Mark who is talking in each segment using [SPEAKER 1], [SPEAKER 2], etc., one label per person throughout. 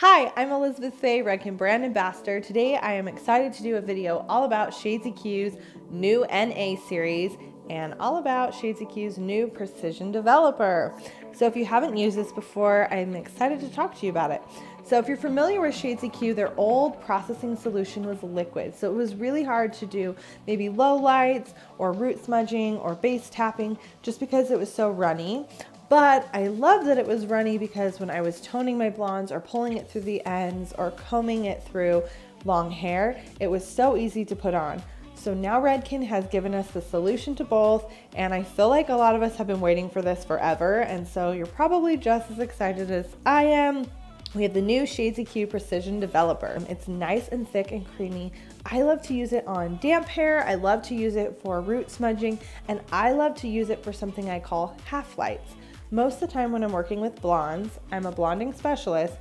[SPEAKER 1] Hi, I'm Elizabeth Faye, Redken brand ambassador. Today I am excited to do a video all about Shades EQ's new NA series and all about Shades EQ's new precision developer. So if you haven't used this before, I'm excited to talk to you about it. So if you're familiar with Shades EQ, their old processing solution was liquid. So it was really hard to do maybe low lights or root smudging or base tapping just because it was so runny. But I love that it was runny because when I was toning my blondes or pulling it through the ends or combing it through long hair, it was so easy to put on. So now Redken has given us the solution to both, and I feel like a lot of us have been waiting for this forever, and so you're probably just as excited as I am. We have the new Shades EQ Precision Developer. It's nice and thick and creamy. I love to use it on damp hair. I love to use it for root smudging, and I love to use it for something I call half lights. Most of the time when I'm working with blondes, I'm a blonding specialist,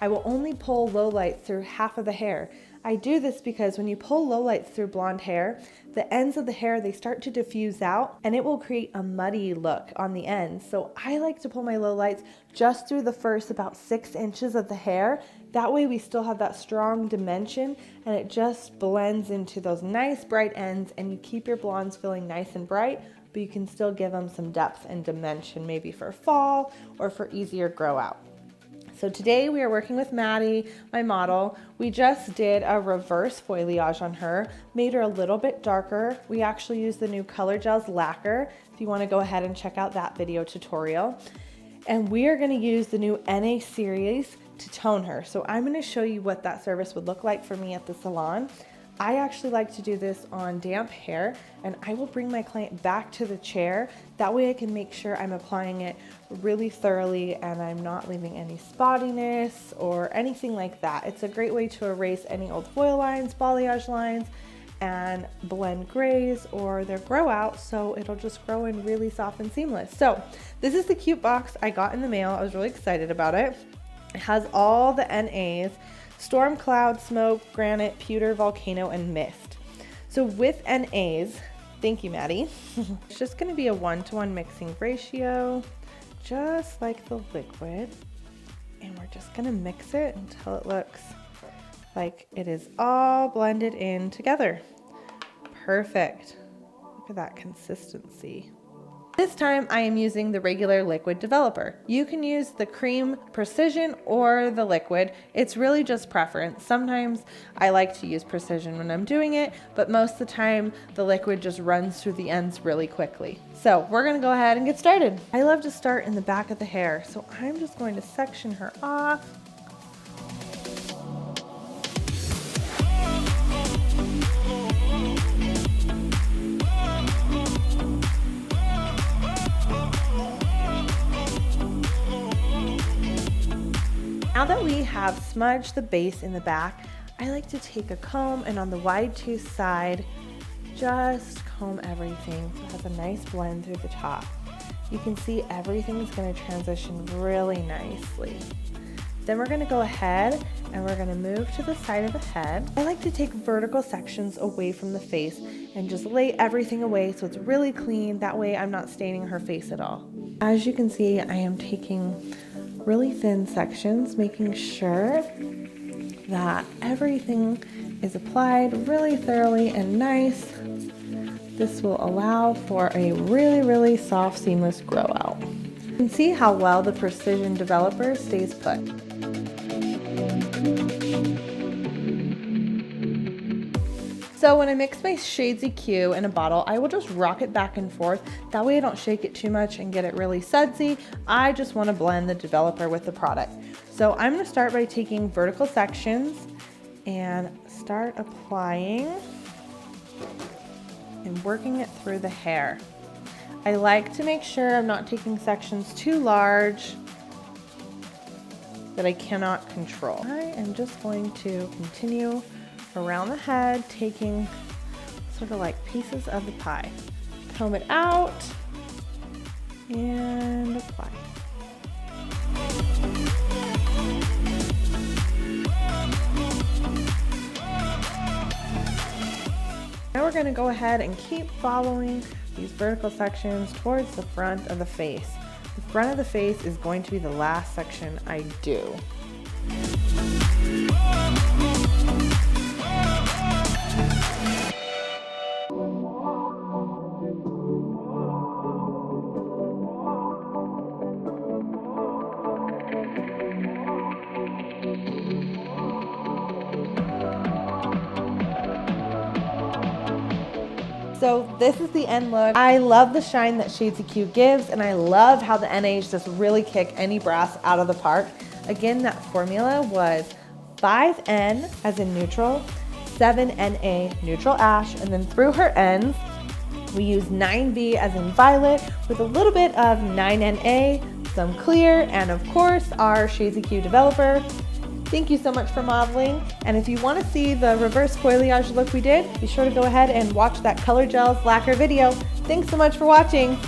[SPEAKER 1] I will only pull low lights through half of the hair. I do this because when you pull low lights through blonde hair, the ends of the hair, they start to diffuse out and it will create a muddy look on the ends. So I like to pull my low lights just through the first about 6 inches of the hair. That way we still have that strong dimension and it just blends into those nice bright ends and you keep your blondes feeling nice and bright, but you can still give them some depth and dimension, maybe for fall or for easier grow out. So today we are working with Maddie, my model. We just did a reverse foliage on her, made her a little bit darker. We actually used the new Color Gels lacquer, if you want to go ahead and check out that video tutorial. And we are going to use the new NA series to tone her. So I'm going to show you what that service would look like for me at the salon. I actually like to do this on damp hair, and I will bring my client back to the chair. That way I can make sure I'm applying it really thoroughly and I'm not leaving any spottiness or anything like that. It's a great way to erase any old foil lines, balayage lines, and blend grays or their grow out, so it'll just grow in really soft and seamless. So this is the cute box I got in the mail. I was really excited about it. It has all the NAs. Storm, cloud, smoke, granite, pewter, volcano, and mist. So with NAs, thank you, Maddie. It's just gonna be a 1-to-1 mixing ratio, just like the liquid. And we're just gonna mix it until it looks like it is all blended in together. Perfect. Look at that consistency. This time I am using the regular liquid developer. You can use the cream precision or the liquid. It's really just preference. Sometimes I like to use precision when I'm doing it, but most of the time the liquid just runs through the ends really quickly. So we're gonna go ahead and get started. I love to start in the back of the hair, so I'm just going to section her off. Now that we have smudged the base in the back, I like to take a comb and on the wide tooth side, just comb everything so it has a nice blend through the top. You can see everything is going to transition really nicely. Then we're going to go ahead and we're going to move to the side of the head. I like to take vertical sections away from the face and just lay everything away so it's really clean. That way I'm not staining her face at all. As you can see, I am taking really thin sections, making sure that everything is applied really thoroughly and nice. This will allow for a really soft, seamless grow out. You can see how well the precision developer stays put. So when I mix my Shades EQ in a bottle, I will just rock it back and forth. That way I don't shake it too much and get it really sudsy. I just want to blend the developer with the product. So I'm going to start by taking vertical sections and start applying and working it through the hair. I like to make sure I'm not taking sections too large that I cannot control. I am just going to continue around the head, taking sort of like pieces of the pie. Comb it out and apply. Now we're going to go ahead and keep following these vertical sections towards the front of the face. The front of the face is going to be the last section I do. So this is the end look. I love the shine that Shades of Q gives, and I love how the NAs just really kick any brass out of the park. Again, that formula was 5N as in neutral, 7NA neutral ash, and then through her ends, we use 9V as in violet with a little bit of 9NA, some clear, and of course our Shades of Q developer. Thank you so much for modeling, and if you want to see the reverse foliage look we did, be sure to go ahead and watch that color gels lacquer video. Thanks so much for watching.